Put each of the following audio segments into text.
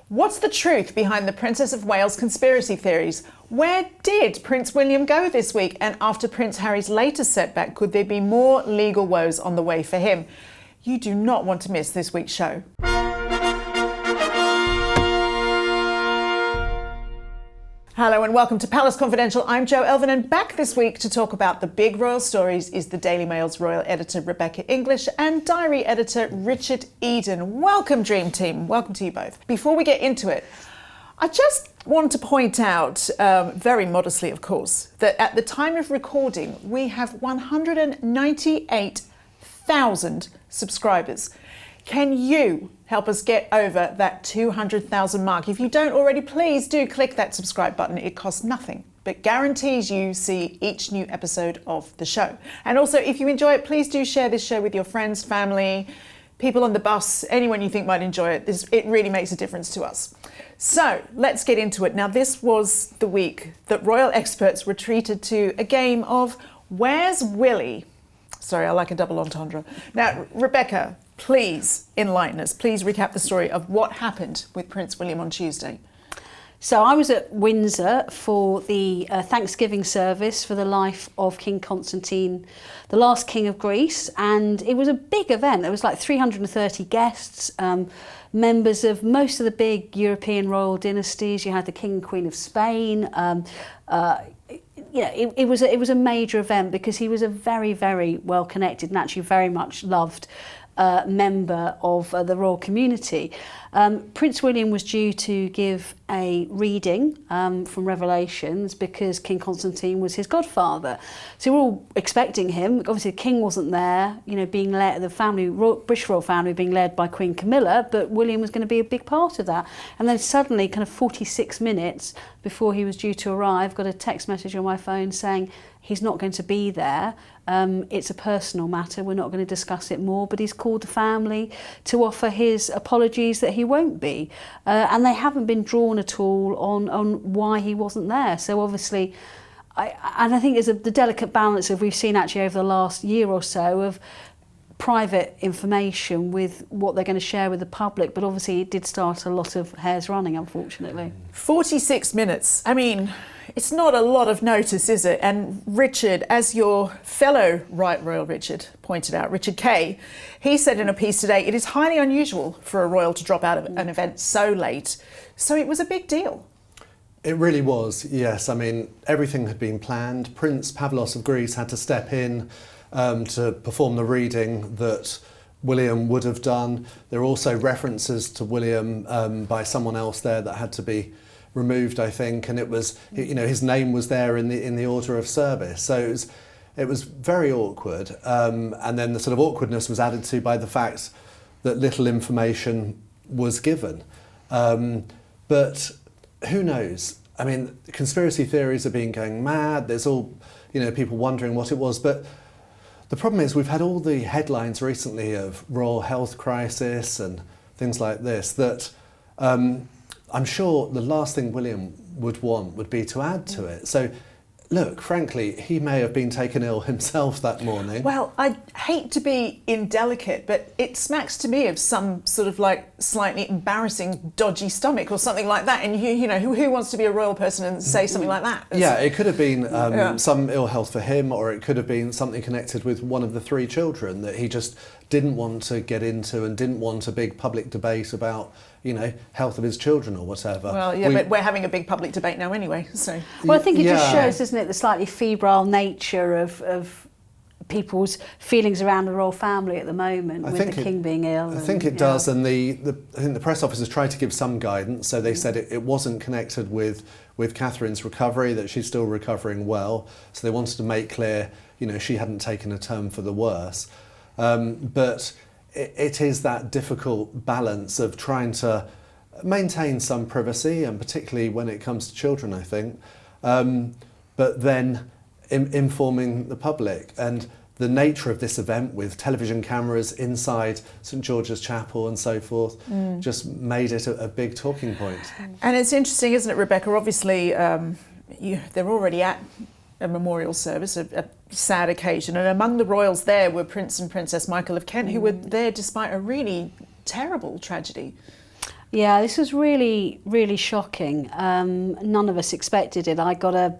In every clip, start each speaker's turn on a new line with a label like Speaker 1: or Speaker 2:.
Speaker 1: What's the truth behind the Princess of Wales conspiracy theories? Where did Prince William go this week? And after Prince Harry's latest setback, could there be more legal woes on the way for him? You do not want to miss this week's show. Hello and welcome to Palace Confidential. I'm Jo Elvin, and back this week to talk about the big royal stories is the Daily Mail's royal editor Rebecca English and diary editor Richard Eden. Welcome, Dream Team. Welcome to you both. Before we get into it, I just want to point out, very modestly of course, that at the time of recording we have 198,000 subscribers. Can you help us get over that 200,000 mark? If you don't already, please do click that subscribe button. It costs nothing, but guarantees you see each new episode of the show. And also, if you enjoy it, please do share this show with your friends, family, people on the bus, anyone you think might enjoy it. It really makes a difference to us. So let's get into it. Now, this was the week that royal experts retreated to a game of Where's Willy? Sorry, I like a double entendre. Now, Rebecca, please enlighten us. Please recap the story of what happened with Prince William on Tuesday.
Speaker 2: So I was at Windsor for the Thanksgiving service for the life of King Constantine, the last king of Greece, and it was a big event. There was like 330 guests, members of most of the big European royal dynasties. You had the King and Queen of Spain. It was a major event because he was a very, very well connected and actually very much loved member of the royal community. Prince William was due to give a reading from Revelations because King Constantine was his godfather. So we're all expecting him. Obviously the king wasn't there, being led, the family, British royal family being led by Queen Camilla, but William was going to be a big part of that. And then suddenly, kind of 46 minutes before he was due to arrive, got a text message on my phone saying he's not going to be there. It's a personal matter. We're not going to discuss it more, but he's called the family to offer his apologies that he won't be. And they haven't been drawn at all on why he wasn't there. So obviously, I think there's the delicate balance of we've seen actually over the last year or so of private information with what they're going to share with the public, but obviously it did start a lot of hairs running, unfortunately. 46
Speaker 1: minutes. I mean, it's not a lot of notice, is it? And Richard, as your fellow Right Royal Richard pointed out, Richard Kay, he said in a piece today, it is highly unusual for a royal to drop out of an event so late. So it was a big deal.
Speaker 3: It really was, yes. I mean, everything had been planned. Prince Pavlos of Greece had to step in to perform the reading that William would have done. There are also references to William by someone else there that had to be removed, I think, and it was, his name was there in the order of service. So it was very awkward, and then the sort of awkwardness was added to by the fact that little information was given. But who knows? I mean, conspiracy theories have been going mad. There's all, people wondering what it was, but the problem is we've had all the headlines recently of royal health crisis and things like this that I'm sure the last thing William would want would be to add to it. So, look, frankly, he may have been taken ill himself that morning.
Speaker 1: Well, I hate to be indelicate, but it smacks to me of some sort of like slightly embarrassing, dodgy stomach or something like that. And who wants to be a royal person and say something like that?
Speaker 3: Yeah, it could have been some ill health for him, or it could have been something connected with one of the three children that he just didn't want to get into and didn't want a big public debate about, health of his children or whatever.
Speaker 1: Well, yeah, but we're having a big public debate now anyway, so.
Speaker 2: Well, I think it just shows, doesn't it, the slightly febrile nature of people's feelings around the royal family at the moment, with the king being ill.
Speaker 3: I think it does, and I think the press officers tried to give some guidance, so they said it wasn't connected with Catherine's recovery, that she's still recovering well, so they wanted to make clear, she hadn't taken a turn for the worse. But it is that difficult balance of trying to maintain some privacy, and particularly when it comes to children, I think, but then informing the public. And the nature of this event with television cameras inside St George's Chapel and so forth just made it a big talking point.
Speaker 1: And it's interesting, isn't it, Rebecca? Obviously, they're already at a memorial service, a sad occasion, and among the royals there were Prince and Princess Michael of Kent, who were there despite a really terrible tragedy.
Speaker 2: Yeah, this was really, really shocking. None of us expected it. I got a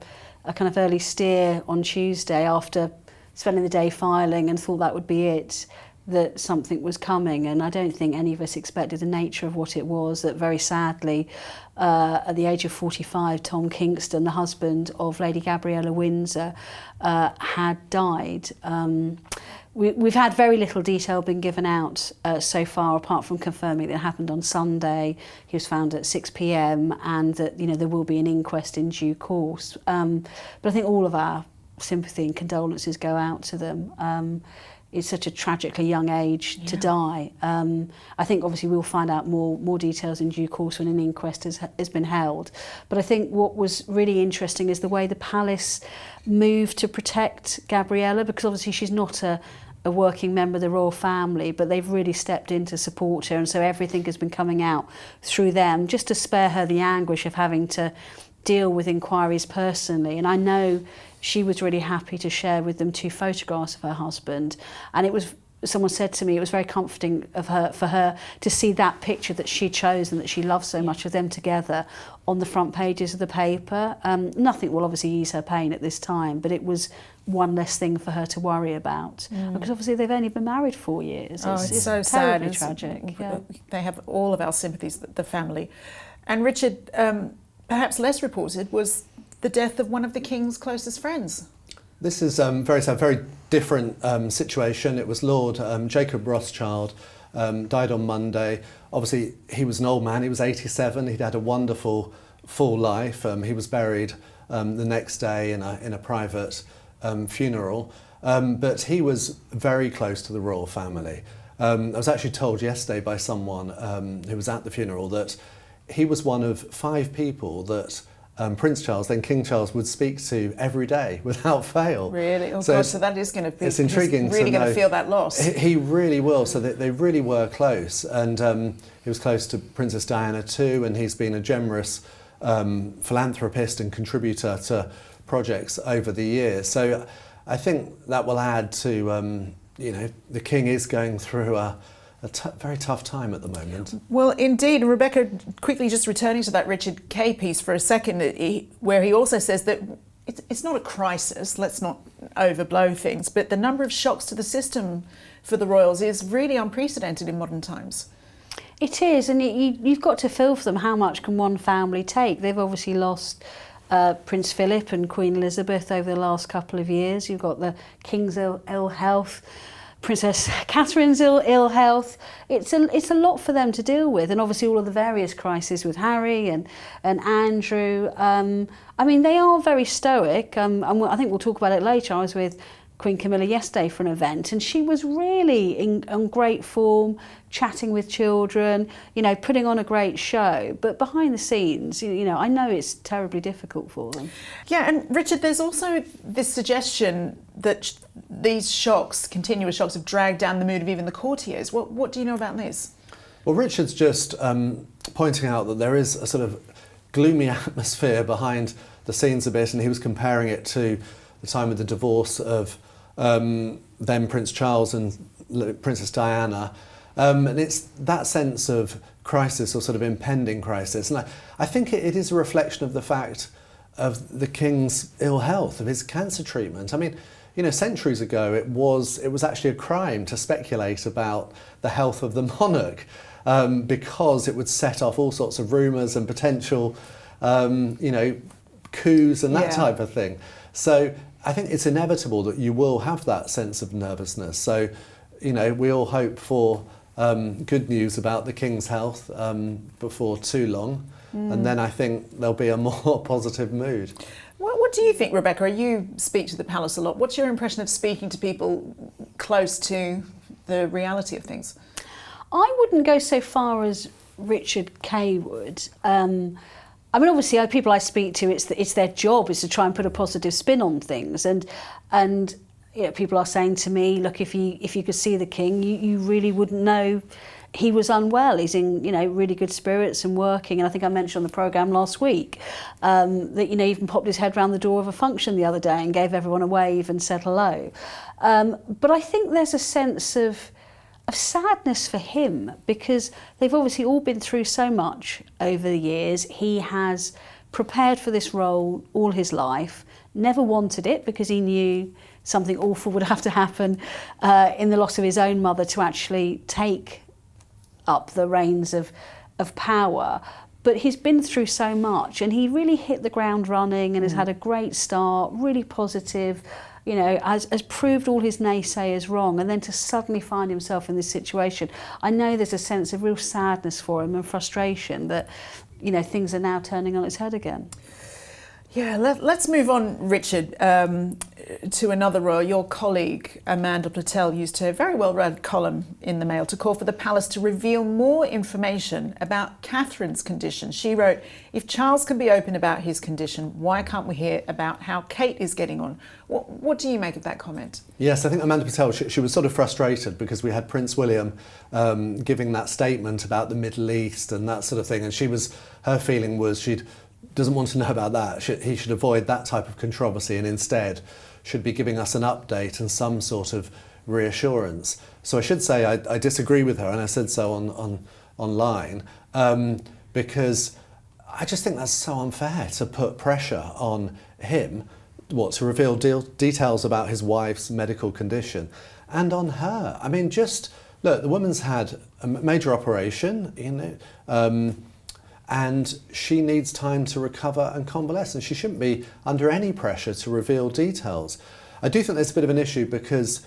Speaker 2: kind of early steer on Tuesday after spending the day filing and thought that would be it, that something was coming. And I don't think any of us expected the nature of what it was, that very sadly, at the age of 45, Tom Kingston, the husband of Lady Gabriella Windsor, had died. We've had very little detail been given out so far, apart from confirming that it happened on Sunday. He was found at 6 p.m. and that there will be an inquest in due course. But I think all of our sympathy and condolences go out to them. It's such a tragically young age to die. I think obviously we'll find out more details in due course when an inquest has been held. But I think what was really interesting is the way the palace moved to protect Gabriella, because obviously she's not a working member of the royal family, but they've really stepped in to support her, and so everything has been coming out through them just to spare her the anguish of having to deal with inquiries personally. And I know she was really happy to share with them 2 photographs of her husband, and it was, someone said to me, it was very comforting for her to see that picture that she chose and that she loved so much of them together on the front pages of the paper. Nothing will obviously ease her pain at this time, but it was one less thing for her to worry about, because obviously they've only been married 4 years.
Speaker 1: It's so sad.
Speaker 2: Terribly tragic. Yeah.
Speaker 1: They have all of our sympathies, the family. And Richard, perhaps less reported, was the death of one of the King's closest friends.
Speaker 3: This is very sad, very different situation. It was Lord Jacob Rothschild, died on Monday. Obviously, he was an old man. He was 87. He'd had a wonderful full life. He was buried the next day in a private funeral. But he was very close to the royal family. I was actually told yesterday by someone who was at the funeral that he was one of 5 people that Prince Charles, then King Charles, would speak to every day without fail.
Speaker 1: Really? Oh, God, so that is going to be...
Speaker 3: It's intriguing.
Speaker 1: He's really going to feel that loss.
Speaker 3: He really will. So they really were close. And he was close to Princess Diana too, and he's been a generous philanthropist and contributor to projects over the years. So I think that will add to, the King is going through a very tough time at the moment.
Speaker 1: Well, indeed. And Rebecca, quickly just returning to that Richard Kay piece for a second, where he also says that it's not a crisis, let's not overblow things, but the number of shocks to the system for the royals is really unprecedented in modern times.
Speaker 2: It is, and you've got to feel for them. How much can one family take? They've obviously lost Prince Philip and Queen Elizabeth over the last couple of years. You've got the King's ill health, Princess Catherine's ill health. It's a lot for them to deal with, and obviously all of the various crises with Harry and Andrew. I mean, they are very stoic. And I think we'll talk about it later. I was with Queen Camilla yesterday for an event, and she was really in great form, chatting with children, putting on a great show. But behind the scenes, I know it's terribly difficult for them.
Speaker 1: Yeah, and Richard, there's also this suggestion that these shocks, continuous shocks, have dragged down the mood of even the courtiers. What do you know about this?
Speaker 3: Well, Richard's just pointing out that there is a sort of gloomy atmosphere behind the scenes a bit, and he was comparing it to the time of the divorce of then Prince Charles and Princess Diana. And it's that sense of crisis, or sort of impending crisis. And I think it is a reflection of the fact of the King's ill health, of his cancer treatment. I mean, centuries ago it was actually a crime to speculate about the health of the monarch, because it would set off all sorts of rumours and potential, coups and that type of thing. So I think it's inevitable that you will have that sense of nervousness. So, we all hope for good news about the King's health before too long. And then I think there'll be a more positive mood.
Speaker 1: What do you think, Rebecca? You speak to the palace a lot. What's your impression of speaking to people close to the reality of things?
Speaker 2: I wouldn't go so far as Richard Kay would. I mean, obviously, people I speak to, it's their job is to try and put a positive spin on things, and people are saying to me, look, if you could see the King, you really wouldn't know he was unwell. He's in really good spirits and working, and I think I mentioned on the programme last week that even popped his head round the door of a function the other day and gave everyone a wave and said hello. But I think there's a sense of sadness for him, because they've obviously all been through so much over the years. He has prepared for this role all his life, never wanted it because he knew something awful would have to happen in the loss of his own mother to actually take up the reins of power. But he's been through so much, and he really hit the ground running and has had a great start, really positive, you know, has proved all his naysayers wrong. And then to suddenly find himself in this situation, I know there's a sense of real sadness for him and frustration that, you know, things are now turning on its head again.
Speaker 1: Yeah, let's move on, Richard, to another royal. Your colleague, Amanda Platel, used her very well-read column in the Mail to call for the palace to reveal more information about Catherine's condition. She wrote, "If Charles can be open about his condition, why can't we hear about how Kate is getting on?" What do you make of that comment?
Speaker 3: Yes, I think Amanda Patel, she was sort of frustrated because we had Prince William giving that statement about the Middle East and that sort of thing, and her feeling was she doesn't want to know about that. He should avoid that type of controversy and instead should be giving us an update and some sort of reassurance. So I should say I disagree with her, and I said so online, because I just think that's so unfair to put pressure on him, to reveal details about his wife's medical condition, and on her. I mean, just look, the woman's had a major operation, you know, and she needs time to recover and convalesce, and she shouldn't be under any pressure to reveal details. I do think there's a bit of an issue because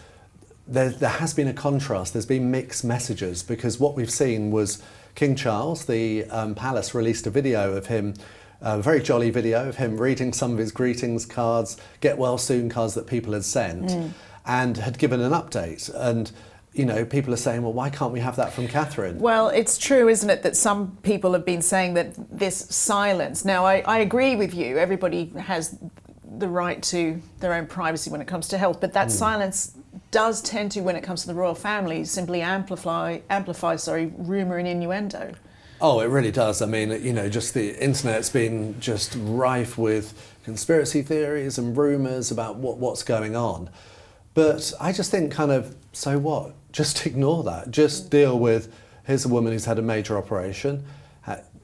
Speaker 3: there has been a contrast, there's been mixed messages, because what we've seen was King Charles, the palace released a video of him, a very jolly video of him reading some of his greetings cards, get well soon cards that people had sent, and had given an update. And you know, people are saying, well, why can't we have that from Catherine?
Speaker 1: Well, it's true, isn't it, that some people have been saying that this silence... Now, I agree with you. Everybody has the right to their own privacy when it comes to health, but that silence does tend to, when it comes to the royal family, simply amplify rumour and innuendo.
Speaker 3: Oh, it really does. I mean, you know, just the internet's been just rife with conspiracy theories and rumours about what's going on. But I just think kind of, so what? Just ignore that. Just deal with, here's a woman who's had a major operation,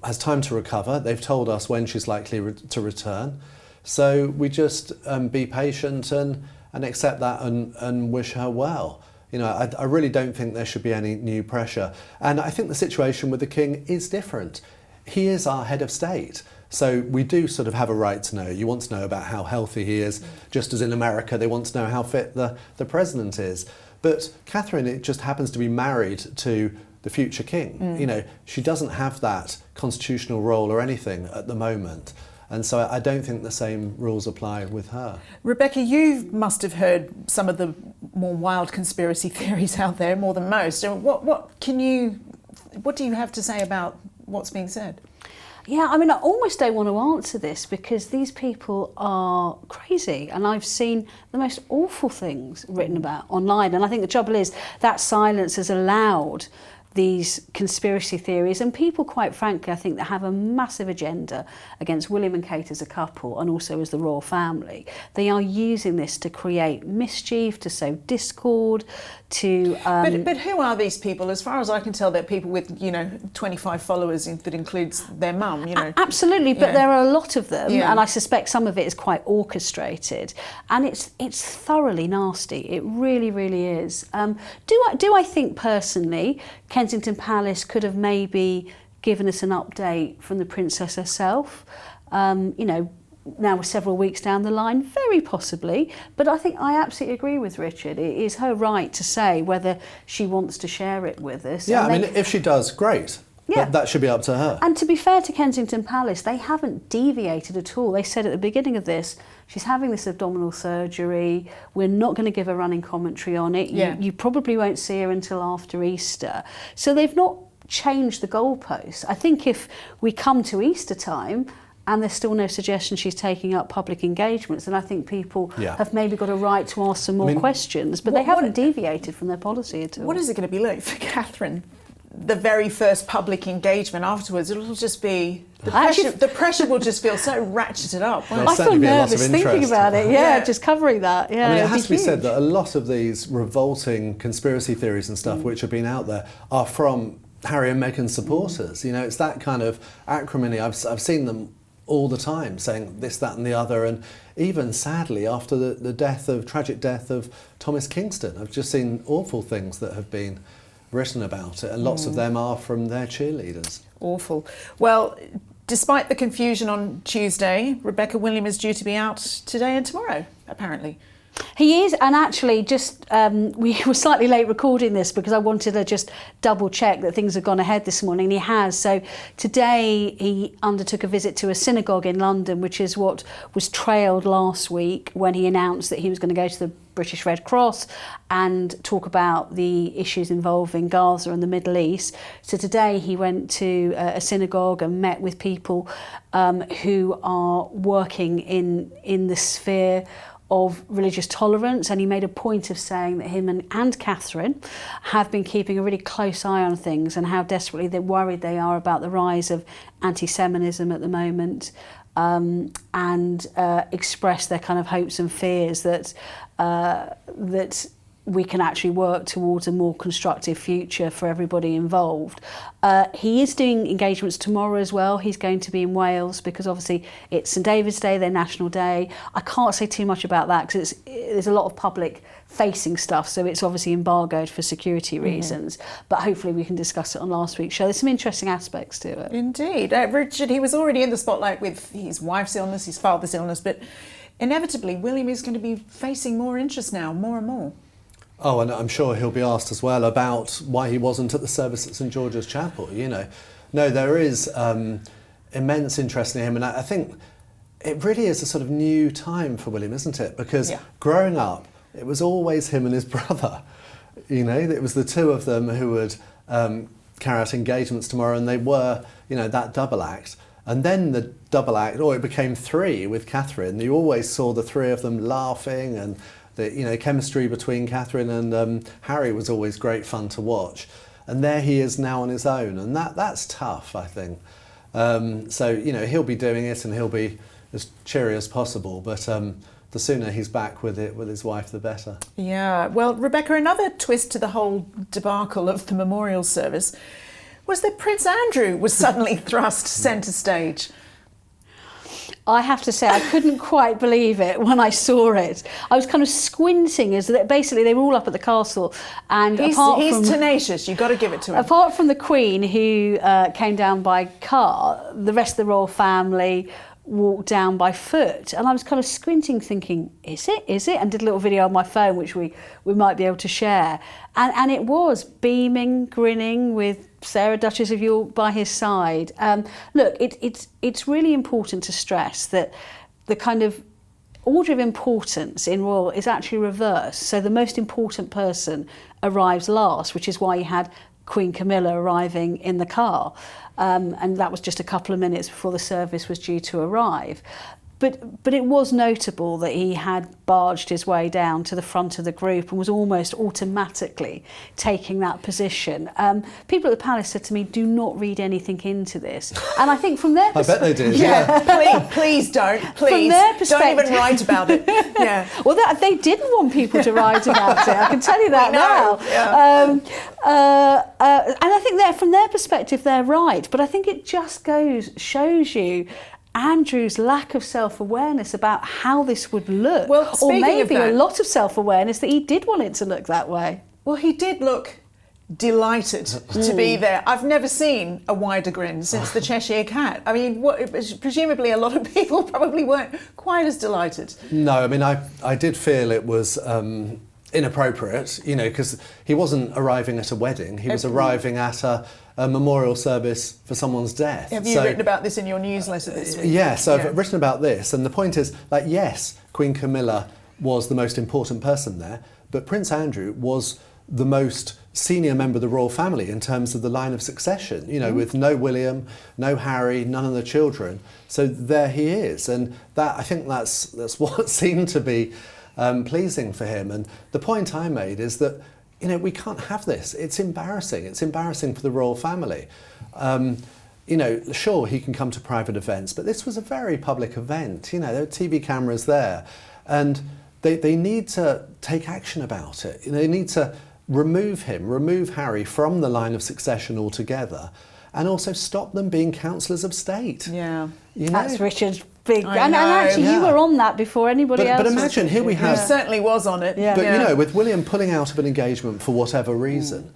Speaker 3: has time to recover. They've told us when she's likely to return. So we just be patient and accept that and wish her well. You know, I really don't think there should be any new pressure. And I think the situation with the king is different. He is our head of state. So we do sort of have a right to know. You want to know about how healthy he is, just as in America they want to know how fit the president is. But Catherine, it just happens to be married to the future king. You know, she doesn't have that constitutional role or anything at the moment. And so I don't think the same rules apply with her.
Speaker 1: Rebecca, you must have heard some of the more wild conspiracy theories out there, more than most. So what do you have to say about what's being said?
Speaker 2: Yeah, I mean, I almost don't want to answer this because these people are crazy, and I've seen the most awful things written about online. And I think the trouble is that silence has allowed these conspiracy theories and people, quite frankly, I think that have a massive agenda against William and Kate as a couple and also as the royal family. They are using this to create mischief, to sow discord, to...
Speaker 1: But who are these people? As far as I can tell, they're people with, 25 followers that includes their mum,
Speaker 2: Absolutely, but there are a lot of them,
Speaker 1: Yeah.
Speaker 2: and I suspect some of it is quite orchestrated, and it's thoroughly nasty. It really, really is. Do I think personally Kensington Palace could have maybe given us an update from the princess herself? Now we're several weeks down the line, very possibly, but I think I absolutely agree with Richard. It is her right to say whether she wants to share it with us.
Speaker 3: Yeah, if she does, great.
Speaker 2: Yeah.
Speaker 3: But that should be up to her.
Speaker 2: And to be fair to Kensington Palace, they haven't deviated at all. They said at the beginning of this, she's having this abdominal surgery. We're not going to give a running commentary on it.
Speaker 1: Yeah.
Speaker 2: You probably won't see her until after Easter. So they've not changed the goalposts. I think if we come to Easter time and there's still no suggestion she's taking up public engagements, then I think people have maybe got a right to ask some more questions. But they haven't deviated from their policy at all.
Speaker 1: What is it going to be like for Catherine the very first public engagement afterwards, it'll just be the pressure will just feel so ratcheted up.
Speaker 3: There'll
Speaker 2: I feel
Speaker 3: certainly be a lot of
Speaker 2: nervous thinking
Speaker 3: interest.
Speaker 2: about it. Yeah, just covering that. Yeah,
Speaker 3: I mean, it
Speaker 2: it'd
Speaker 3: has to be said
Speaker 2: huge.
Speaker 3: that a lot of these revolting conspiracy theories and stuff which have been out there are from Harry and Meghan supporters. You know, it's that kind of acrimony. I've seen them all the time saying this, that and the other, and even sadly after the tragic death of Thomas Kingston, I've just seen awful things that have been written about it, and lots of them are from their cheerleaders.
Speaker 1: Awful. Well, despite the confusion on Tuesday, Rebecca Williams is due to be out today and tomorrow, apparently.
Speaker 2: He is, and actually just we were slightly late recording this because I wanted to just double check that things have gone ahead this morning, and he has. So today he undertook a visit to a synagogue in London, which is what was trailed last week when he announced that he was going to go to the British Red Cross and talk about the issues involving Gaza and the Middle East. So today he went to a synagogue and met with people who are working in the sphere of religious tolerance, and he made a point of saying that him and Catherine have been keeping a really close eye on things and how desperately they're worried they are about the rise of anti-Semitism at the moment, and express their kind of hopes and fears that we can actually work towards a more constructive future for everybody involved. He is doing engagements tomorrow as well. He's going to be in Wales because obviously it's St David's Day, their national day. I can't say too much about that because there's a lot of public facing stuff, so it's obviously embargoed for security reasons, but hopefully we can discuss it on last week's show. There's some interesting aspects to it.
Speaker 1: Indeed. Richard, he was already in the spotlight with his wife's illness, his father's illness, but inevitably William is going to be facing more interest now, more and more.
Speaker 3: Oh, and I'm sure he'll be asked as well about why he wasn't at the service at St George's Chapel, you know. No, there is immense interest in him, and I think it really is a sort of new time for William, isn't it? Because growing up, it was always him and his brother. You know, it was the two of them who would carry out engagements tomorrow, and they were, you know, that double act. And then the double act, it became three with Catherine. You always saw the three of them laughing, and the chemistry between Catherine and Harry was always great fun to watch. And there he is now on his own, and that's tough, I think. So, you know, he'll be doing it and he'll be as cheery as possible, but the sooner he's back with his wife, the better.
Speaker 1: Yeah, well, Rebecca, another twist to the whole debacle of the memorial service was that Prince Andrew was suddenly thrust centre stage.
Speaker 2: I have to say, I couldn't quite believe it when I saw it. I was kind of squinting as basically they were all up at the castle, and
Speaker 1: he's tenacious. You've got to give it to him.
Speaker 2: Apart from the Queen, who came down by car, the rest of the royal family walked down by foot, and I was kind of squinting thinking, is it, and did a little video on my phone which we might be able to share, and it was beaming, grinning, with Sarah, Duchess of York, by his side. Look, it's really important to stress that the kind of order of importance in royal is actually reversed, so the most important person arrives last, which is why you had Queen Camilla arriving in the car. And that was just a couple of minutes before the service was due to arrive. But it was notable that he had barged his way down to the front of the group and was almost automatically taking that position. People at the palace said to me, do not read anything into this. And I think from their perspective...
Speaker 3: I bet they did.
Speaker 1: Yeah, please don't. Please.
Speaker 2: From their perspective...
Speaker 1: Don't even write about it. Yeah.
Speaker 2: Well, they didn't want people to write about it. I can tell you that now.
Speaker 1: Yeah.
Speaker 2: And I think from their perspective, they're right. But I think it just shows you Andrew's lack of self-awareness about how this would look.
Speaker 1: Well,
Speaker 2: or maybe
Speaker 1: of that,
Speaker 2: a lot of self-awareness that he did want it to look that way.
Speaker 1: Well, he did look delighted to be there. I've never seen a wider grin since the Cheshire Cat. I mean, presumably a lot of people probably weren't quite as delighted.
Speaker 3: No, I mean, I did feel it was inappropriate, you know, because he wasn't arriving at a wedding. He was arriving at a memorial service for someone's death.
Speaker 1: Have you written about this in your newsletter this week?
Speaker 3: Yeah, so I've written about this, and the point is, like, yes, Queen Camilla was the most important person there, but Prince Andrew was the most senior member of the royal family in terms of the line of succession, you know, with no William, no Harry, none of the children. So there he is, and I think that's what seemed to be pleasing for him. And the point I made is that, you know, we can't have this. It's embarrassing. It's embarrassing for the royal family. You know, sure, he can come to private events, but this was a very public event. You know, there were TV cameras there, and they need to take action about it. They need to remove Harry from the line of succession altogether, and also stop them being councillors of state.
Speaker 1: Yeah.
Speaker 3: You know?
Speaker 2: That's Richard's big...
Speaker 1: I
Speaker 2: And
Speaker 1: know.
Speaker 2: actually, you were on that before anybody else
Speaker 3: But
Speaker 2: was.
Speaker 3: imagine, here we
Speaker 1: He
Speaker 3: have...
Speaker 1: certainly was on it.
Speaker 2: Yeah.
Speaker 3: But, you know, with William pulling out of an engagement for whatever reason,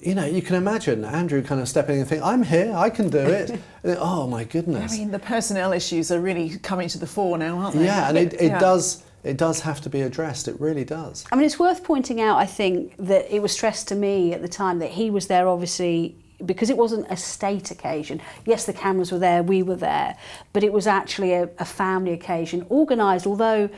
Speaker 3: you know, you can imagine Andrew kind of stepping in and thinking, I'm here, I can do it. And then, oh, my goodness.
Speaker 1: I mean, the personnel issues are really coming to the fore now, aren't they?
Speaker 3: Yeah, and it does have to be addressed. It really does.
Speaker 2: I mean, it's worth pointing out, I think, that it was stressed to me at the time that he was there, obviously, because it wasn't a state occasion. Yes, the cameras were there, we were there, but it was actually a family occasion, organised, although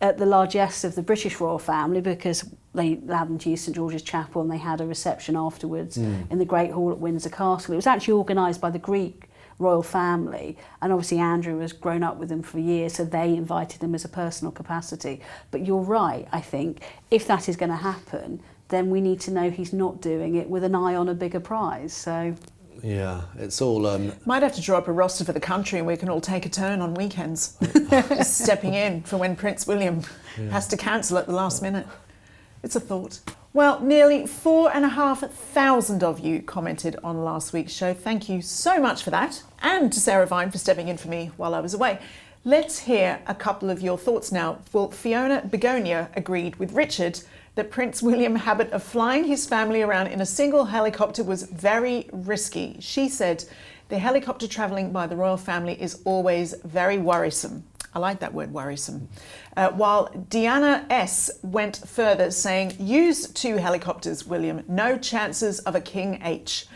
Speaker 2: at the largesse of the British royal family, because they happened to use St George's Chapel and they had a reception afterwards in the Great Hall at Windsor Castle. It was actually organised by the Greek royal family, and obviously Andrew has grown up with them for years, so they invited him as a personal capacity. But you're right, I think, if that is going to happen, then we need to know he's not doing it with an eye on a bigger prize. So
Speaker 3: Yeah, it's all...
Speaker 1: Might have to draw up a roster for the country and we can all take a turn on weekends. Just stepping in for when Prince William has to cancel at the last minute. It's a thought. Well, nearly 4,500 of you commented on last week's show. Thank you so much for that. And to Sarah Vine for stepping in for me while I was away. Let's hear a couple of your thoughts now. Well, Fiona Begonia agreed with Richard that Prince William's habit of flying his family around in a single helicopter was very risky. She said, the helicopter travelling by the royal family is always very worrisome. I like that word, worrisome. While Deanna S. went further, saying, use 2 helicopters, William, no chances of a King H.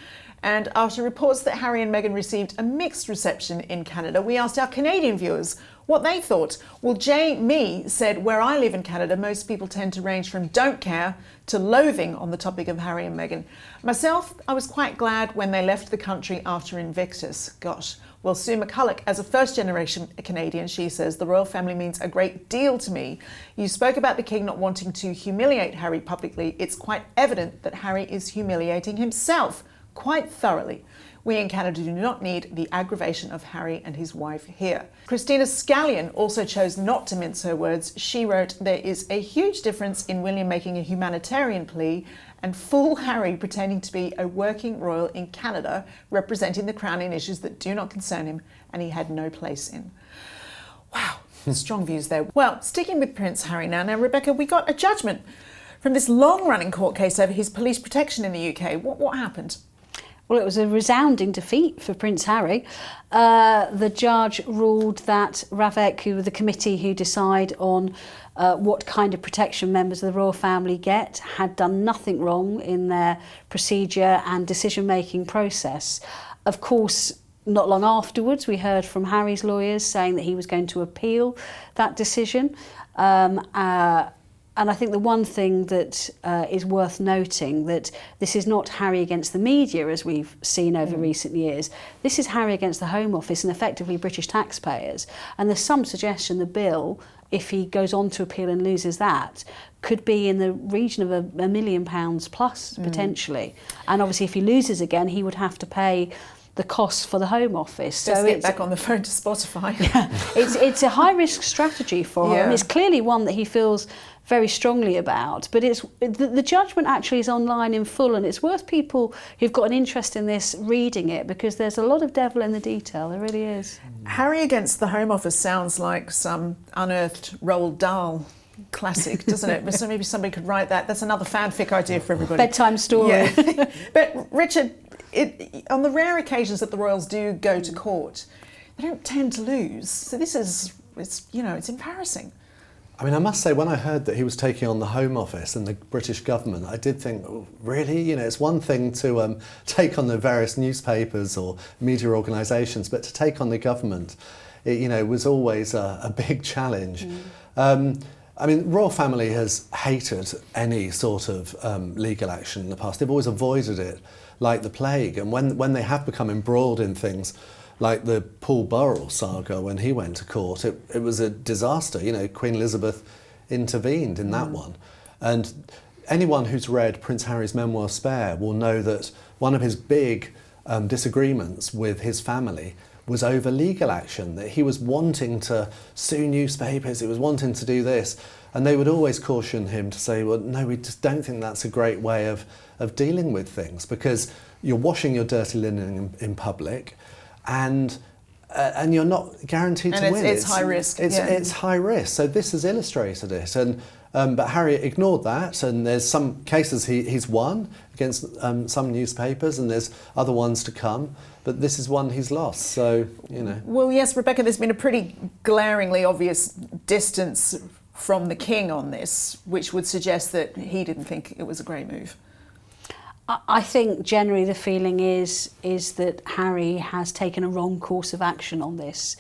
Speaker 1: And after reports that Harry and Meghan received a mixed reception in Canada, we asked our Canadian viewers what they thought. Well, Jamie said, where I live in Canada, most people tend to range from don't care to loathing on the topic of Harry and Meghan. Myself, I was quite glad when they left the country after Invictus. Gosh. Well, Sue McCulloch, as a first-generation Canadian, she says, the royal family means a great deal to me. You spoke about the king not wanting to humiliate Harry publicly. It's quite evident that Harry is humiliating himself quite thoroughly. We in Canada do not need the aggravation of Harry and his wife here. Christina Scallion also chose not to mince her words. She wrote, there is a huge difference in William making a humanitarian plea and full Harry pretending to be a working royal in Canada, representing the crown in issues that do not concern him and he had no place in. Wow, strong views there. Well, sticking with Prince Harry now. Now, Rebecca, we got a judgment from this long-running court case over his police protection in the UK. What happened?
Speaker 2: Well, it was a resounding defeat for Prince Harry. The judge ruled that RAVEC, who were the committee who decide on what kind of protection members of the royal family get, had done nothing wrong in their procedure and decision-making process. Of course, not long afterwards, we heard from Harry's lawyers saying that he was going to appeal that decision. And I think the one thing that is worth noting, that this is not Harry against the media, as we've seen over recent years. This is Harry against the Home Office and effectively British taxpayers. And there's some suggestion the bill, if he goes on to appeal and loses that, could be in the region of £1 million plus, potentially. And obviously, if he loses again, he would have to pay the costs for the Home Office.
Speaker 1: Let's get back on the phone to Spotify.
Speaker 2: Yeah, it's a high-risk strategy for him. It's clearly one that he feels very strongly about, but the judgment actually is online in full, and it's worth people who've got an interest in this reading it, because there's a lot of devil in the detail, there really is.
Speaker 1: Harry against the Home Office sounds like some unearthed Roald Dahl classic, doesn't it? So maybe somebody could write that. That's another fanfic idea for everybody.
Speaker 2: Bedtime story.
Speaker 1: Yeah. But Richard, on the rare occasions that the royals do go to court, they don't tend to lose. So this is, it's embarrassing.
Speaker 3: I mean, I must say, when I heard that he was taking on the Home Office and the British government, I did think, oh, really? You know, it's one thing to take on the various newspapers or media organisations, but to take on the government, it, was always a big challenge. I mean, royal family has hated any sort of legal action in the past. They've always avoided it like the plague. And when they have become embroiled in things like the Paul Burrell saga, when he went to court, it was a disaster. Queen Elizabeth intervened in that one. And anyone who's read Prince Harry's memoir Spare will know that one of his big disagreements with his family was over legal action, that he was wanting to sue newspapers, he was wanting to do this, and they would always caution him to say, well, no, we just don't think that's a great way of dealing with things, because you're washing your dirty linen in public, and you're not guaranteed to win.
Speaker 1: It's high risk.
Speaker 3: It's high risk. So this has illustrated it, and but Harry ignored that, and there's some cases he's won against some newspapers, and there's other ones to come. But this is one he's lost, so, you know.
Speaker 1: Well, yes, Rebecca, there's been a pretty glaringly obvious distance from the King on this, which would suggest that he didn't think it was a great move.
Speaker 2: I think generally the feeling is that Harry has taken a wrong course of action on this,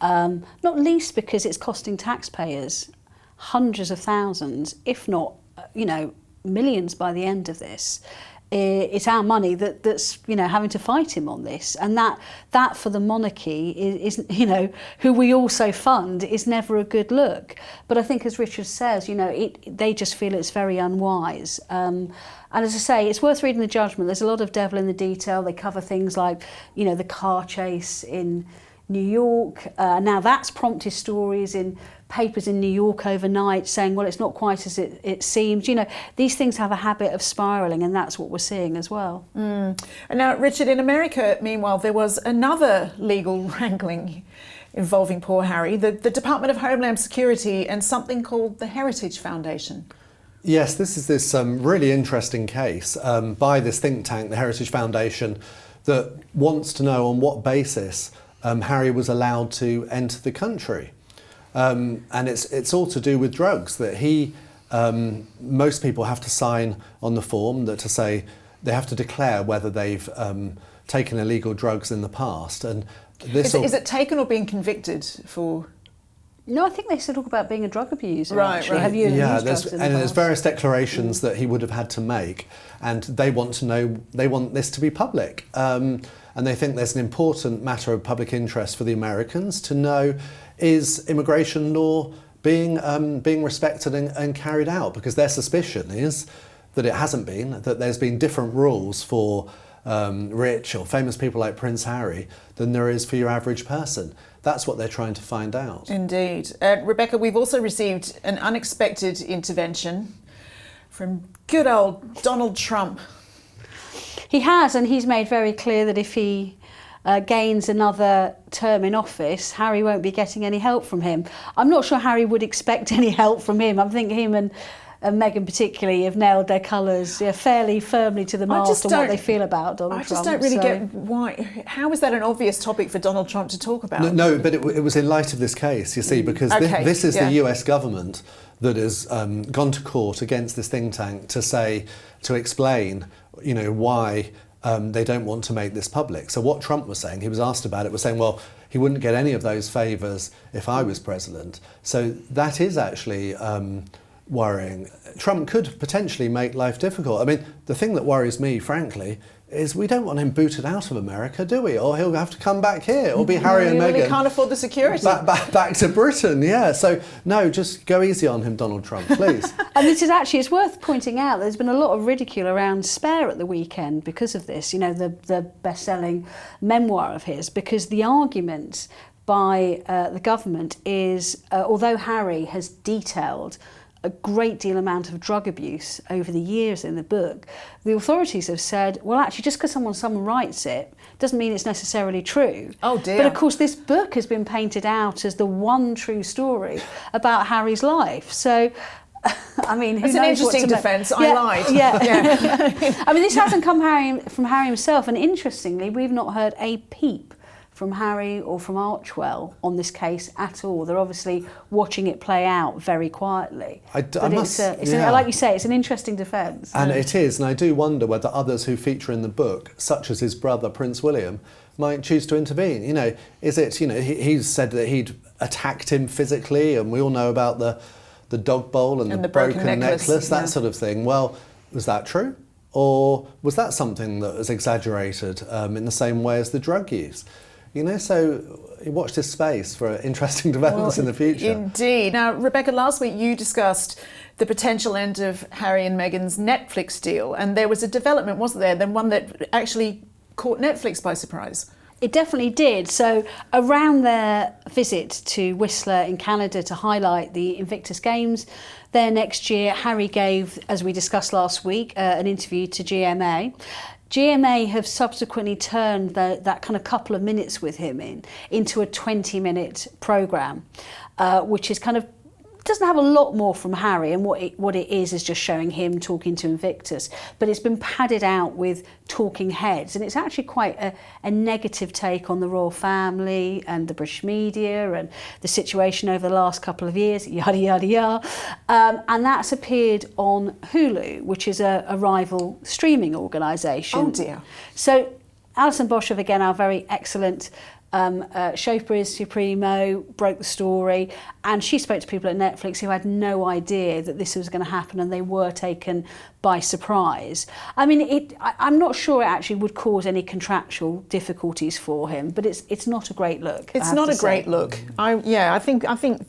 Speaker 2: not least because it's costing taxpayers hundreds of thousands, if not, millions by the end of this. It's our money that's having to fight him on this, and that for the monarchy is who we also fund, is never a good look. But I think, as Richard says, they just feel it's very unwise. And as I say, it's worth reading the judgment. There's a lot of devil in the detail. They cover things like the car chase in New York. Now that's prompted stories in papers in New York overnight saying, well, it's not quite as it seems. These things have a habit of spiralling, and that's what we're seeing as well.
Speaker 1: And now, Richard, in America, meanwhile, there was another legal wrangling involving poor Harry, the Department of Homeland Security and something called the Heritage Foundation.
Speaker 3: Yes, this is this really interesting case by this think tank, the Heritage Foundation, that wants to know on what basis Harry was allowed to enter the country. And it's all to do with drugs, that most people have to sign on the form to say they have to declare whether they've taken illegal drugs in the past. And this
Speaker 1: is it taken or being convicted for?
Speaker 2: No, I think they still talk about being a drug abuser.
Speaker 1: Right.
Speaker 2: Have you used drugs in the past?
Speaker 3: There's various declarations that he would have had to make, and they want to know. They want this to be public, and they think there's an important matter of public interest for the Americans to know: is immigration law being respected and carried out? Because their suspicion is that it hasn't been. That there's been different rules for rich or famous people like Prince Harry than there is for your average person. That's what they're trying to find out.
Speaker 1: Indeed. Rebecca, we've also received an unexpected intervention from good old Donald Trump.
Speaker 2: He has, and he's made very clear that if he gains another term in office, Harry won't be getting any help from him. I'm not sure Harry would expect any help from him. I think him and Meghan particularly have nailed their colours fairly firmly to the mast on what they feel about Donald Trump.
Speaker 1: I just don't really get why. How is that an obvious topic for Donald Trump to talk about?
Speaker 3: No, but it was in light of this case, you see, because this is the US government that has gone to court against this think tank to explain, why they don't want to make this public. So what Trump was saying, he was asked about it, was saying, well, he wouldn't get any of those favours if I was president. So that is actually worrying. Trump could potentially make life difficult. I mean, the thing that worries me, frankly, is we don't want him booted out of America, do we? Or he'll have to come back here, or be Harry and Meghan.
Speaker 1: He can't afford the security.
Speaker 3: Back to Britain, yeah. So, no, just go easy on him, Donald Trump, please.
Speaker 2: And it's worth pointing out, there's been a lot of ridicule around Spare at the weekend because of this, the best-selling memoir of his, because the argument by the government is, although Harry has detailed a great deal amount of drug abuse over the years in the book, the authorities have said, well, actually, just because someone writes it doesn't mean it's necessarily true.
Speaker 1: Oh dear.
Speaker 2: But of course, this book has been painted out as the one true story about Harry's life. So, I mean, who knows?
Speaker 1: It's an interesting defence. I lied.
Speaker 2: Yeah. I mean, this hasn't come from Harry himself, and interestingly, we've not heard a peep from Harry or from Archwell on this case at all. They're obviously watching it play out very quietly. Like you say, it's an interesting defence.
Speaker 3: And it is, and I do wonder whether others who feature in the book, such as his brother Prince William, might choose to intervene. Is it, he's said that he'd attacked him physically, and we all know about the dog bowl and the broken necklace, that sort of thing. Well, was that true? Or was that something that was exaggerated in the same way as the drug use? So you watch this space for interesting developments in the future.
Speaker 1: Indeed. Now, Rebecca, last week you discussed the potential end of Harry and Meghan's Netflix deal. And there was a development, wasn't there? Then one that actually caught Netflix by surprise.
Speaker 2: It definitely did. So around their visit to Whistler in Canada to highlight the Invictus Games there next year, Harry gave, as we discussed last week, an interview to GMA. GMA have subsequently turned that kind of couple of minutes with him into a 20-minute programme, which is kind of doesn't have a lot more from Harry, and what it is just showing him talking to Invictus, but it's been padded out with talking heads, and it's actually quite a negative take on the royal family and the British media and the situation over the last couple of years, yada yada yada, and that's appeared on Hulu, which is a rival streaming organisation.
Speaker 1: Oh dear.
Speaker 2: So Alison Boshoff, again, our very excellent Chauffeur Supremo, broke the story, and she spoke to people at Netflix who had no idea that this was going to happen, and they were taken by surprise. I mean, I'm not sure it actually would cause any contractual difficulties for him, but it's not a great look.
Speaker 1: It's not a great look. I think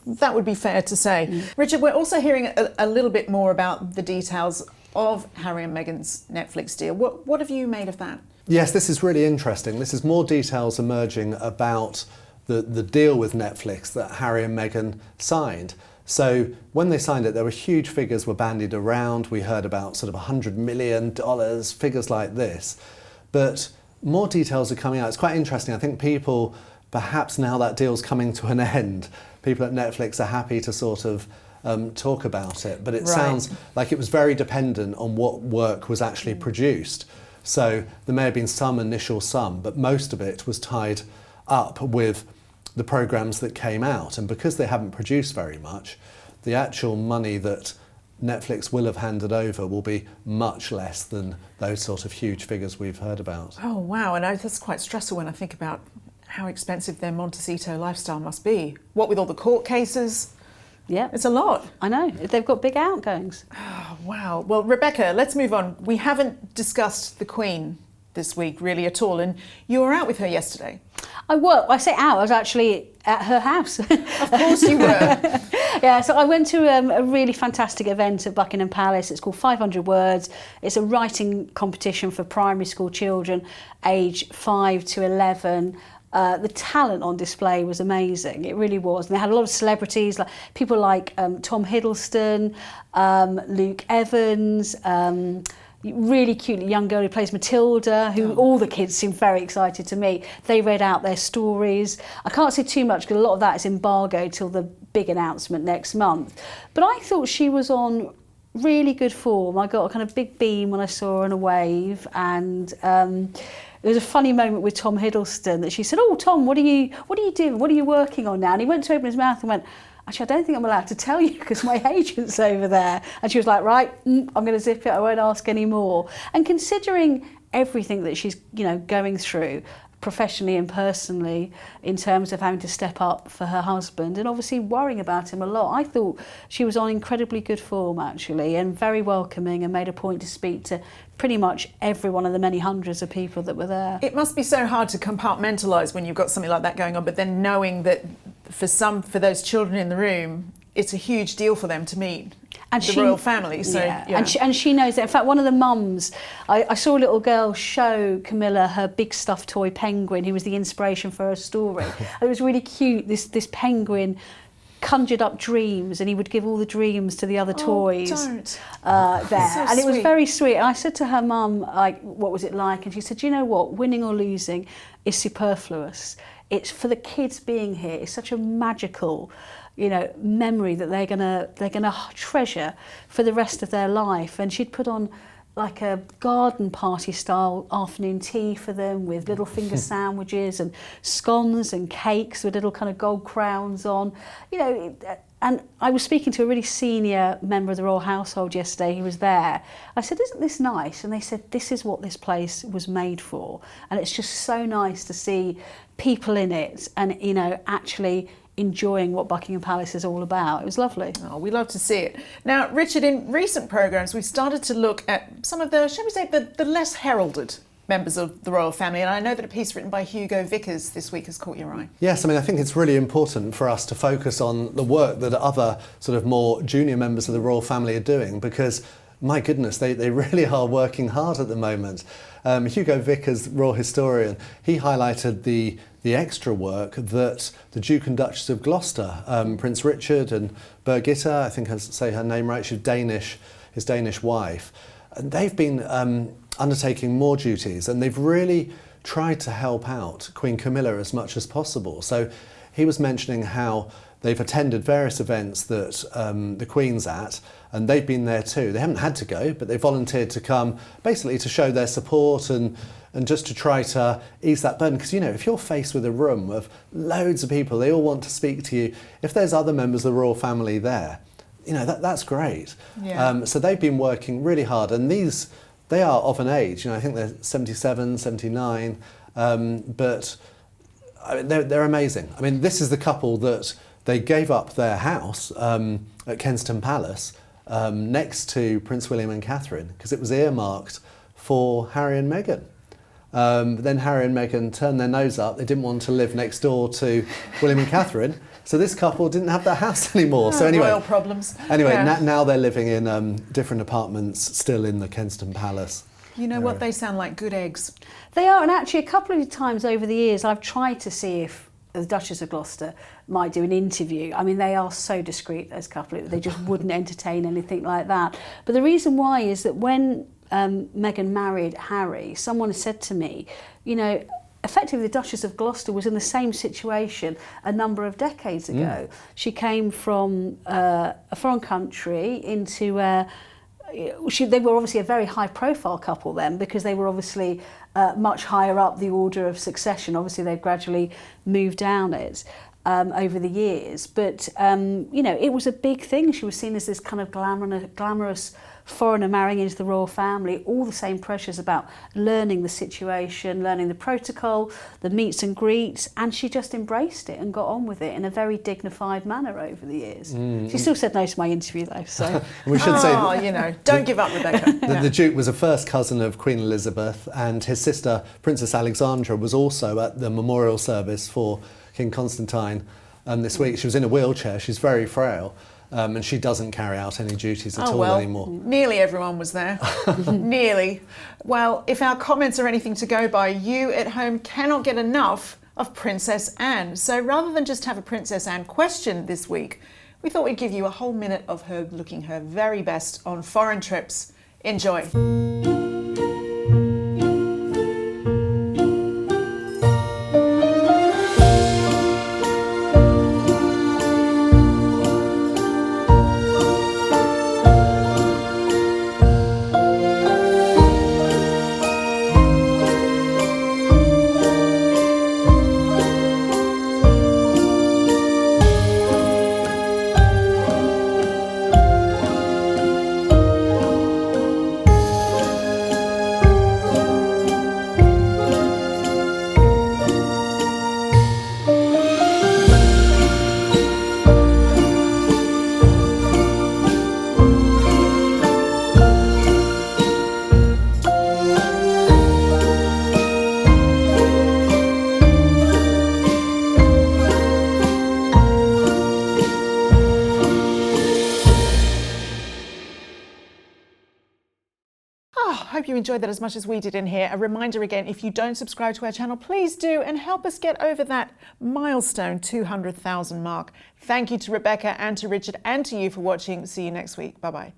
Speaker 1: that would be fair to say. Richard, we're also hearing a little bit more about the details of Harry and Meghan's Netflix deal. What have you made of that?
Speaker 3: Yes, this is really interesting. This is more details emerging about the deal with Netflix that Harry and Meghan signed. So when they signed it, there were huge figures were bandied around. We heard about sort of $100 million, figures like this. But more details are coming out. It's quite interesting. I think people, perhaps now that deal's coming to an end, people at Netflix are happy to sort of talk about it. But it sounds like it was very dependent on what work was actually produced. So there may have been some initial sum, but most of it was tied up with the programmes that came out. And because they haven't produced very much, the actual money that Netflix will have handed over will be much less than those sort of huge figures we've heard about.
Speaker 1: Oh, wow. And that's quite stressful when I think about how expensive their Montecito lifestyle must be. What with all the court cases?
Speaker 2: Yeah.
Speaker 1: It's a lot.
Speaker 2: I know. They've got big outgoings.
Speaker 1: Oh, wow. Well, Rebecca, let's move on. We haven't discussed the Queen this week really at all, and you were out with her yesterday.
Speaker 2: I say out, I was actually at her house.
Speaker 1: Of course you were.
Speaker 2: Yeah, so I went to a really fantastic event at Buckingham Palace. It's called 500 Words. It's a writing competition for primary school children aged 5 to 11. The talent on display was amazing. It really was. And they had a lot of celebrities, like people like Tom Hiddleston, Luke Evans, really cute young girl who plays Matilda, who all the kids seem very excited to meet. They read out their stories. I can't say too much because a lot of that is embargoed till the big announcement next month. But I thought she was on really good form. I got a kind of big beam when I saw her on a wave, and there was a funny moment with Tom Hiddleston that she said, "Oh, Tom, what are you doing? What are you working on now?" And he went to open his mouth and went, "Actually, I don't think I'm allowed to tell you because my agent's over there." And she was like, "Right, I'm going to zip it. I won't ask any more." And considering everything that she's, going through professionally and personally in terms of having to step up for her husband and obviously worrying about him a lot, I thought she was on incredibly good form actually, and very welcoming, and made a point to speak to pretty much every one of the many hundreds of people that were there. It
Speaker 1: must be so hard to compartmentalize when you've got something like that going on, but then knowing that for those children in the room, it's a huge deal for them to meet the royal family. So yeah.
Speaker 2: And she knows that. In fact, one of the mums, I saw a little girl show Camilla her big stuffed toy penguin, who was the inspiration for her story. And it was really cute. This penguin conjured up dreams, and he would give all the dreams to the other toys there. So and it was very sweet. And I said to her mum, like, what was it like? And she said, "You know what? Winning or losing is superfluous. It's for the kids being here. It's such a magical, memory that they're gonna treasure for the rest of their life." And she'd put on like a garden party style afternoon tea for them with little finger sandwiches and scones and cakes with little kind of gold crowns on, and I was speaking to a really senior member of the royal household yesterday who was there. I said, "Isn't this nice?" And they said, "This is what this place was made for." And it's just so nice to see people in it and, actually enjoying what Buckingham Palace is all about. It was lovely.
Speaker 1: Oh, we love to see it. Now, Richard, in recent programmes, we've started to look at some of the, shall we say, the less heralded members of the royal family, and I know that a piece written by Hugo Vickers this week has caught your eye.
Speaker 3: Yes, I mean, I think it's really important for us to focus on the work that other sort of more junior members of the royal family are doing, because my goodness, they really are working hard at the moment. Hugo Vickers, royal historian, he highlighted the extra work that the Duke and Duchess of Gloucester, Prince Richard and Birgitta, I think I say her name right, she's Danish, his Danish wife, and they've been undertaking more duties, and they've really tried to help out Queen Camilla as much as possible. So he was mentioning how they've attended various events that the Queen's at, and they've been there too. They haven't had to go, but they volunteered to come, basically to show their support and just to try to ease that burden. Because, you know, if you're faced with a room of loads of people, they all want to speak to you, if there's other members of the royal family there, you know, that's great.
Speaker 1: Yeah.
Speaker 3: So they've been working really hard, and they are of an age, you know, I think they're 77, 79, but I mean, they're amazing. I mean, this is the couple that they gave up their house at Kensington Palace next to Prince William and Catherine, because it was earmarked for Harry and Meghan. Then Harry and Meghan turned their nose up. They didn't want to live next door to William and Catherine, so this couple didn't have their house anymore. So anyway,
Speaker 1: royal problems.
Speaker 3: Anyway,
Speaker 1: Yeah.
Speaker 3: now they're living in different apartments still in the Kensington Palace.
Speaker 1: You know what? They sound like good eggs.
Speaker 2: They are, and actually a couple of times over the years I've tried to see if the Duchess of Gloucester might do an interview. I mean, they are so discreet, those couple, they just wouldn't entertain anything like that. But the reason why is that when Meghan married Harry, someone said to me, you know, effectively the Duchess of Gloucester was in the same situation a number of decades ago. She came from a foreign country into they were obviously a very high profile couple then, because they were obviously much higher up the order of succession. Obviously they've gradually moved down it over the years, but you know, it was a big thing. She was seen as this kind of glamorous foreigner marrying into the royal family, all the same pressures about learning the situation, learning the protocol, the meets and greets, and she just embraced it and got on with it in a very dignified manner over the years. She still said no to my interview though, so.
Speaker 3: We should say
Speaker 1: you know, don't give up, Rebecca.
Speaker 3: the Duke was a first cousin of Queen Elizabeth, and his sister Princess Alexandra was also at the memorial service for King Constantine this week. She was in a wheelchair, she's very frail. And she doesn't carry out any duties at all anymore.
Speaker 1: Nearly everyone was there. Nearly. Well, if our comments are anything to go by, you at home cannot get enough of Princess Anne. So rather than just have a Princess Anne question this week, we thought we'd give you a whole minute of her looking her very best on foreign trips. Enjoy. Hope you enjoyed that as much as we did in here. A reminder again, if you don't subscribe to our channel, please do, and help us get over that milestone 200,000 mark. Thank you to Rebecca and to Richard and to you for watching. See you next week. Bye-bye.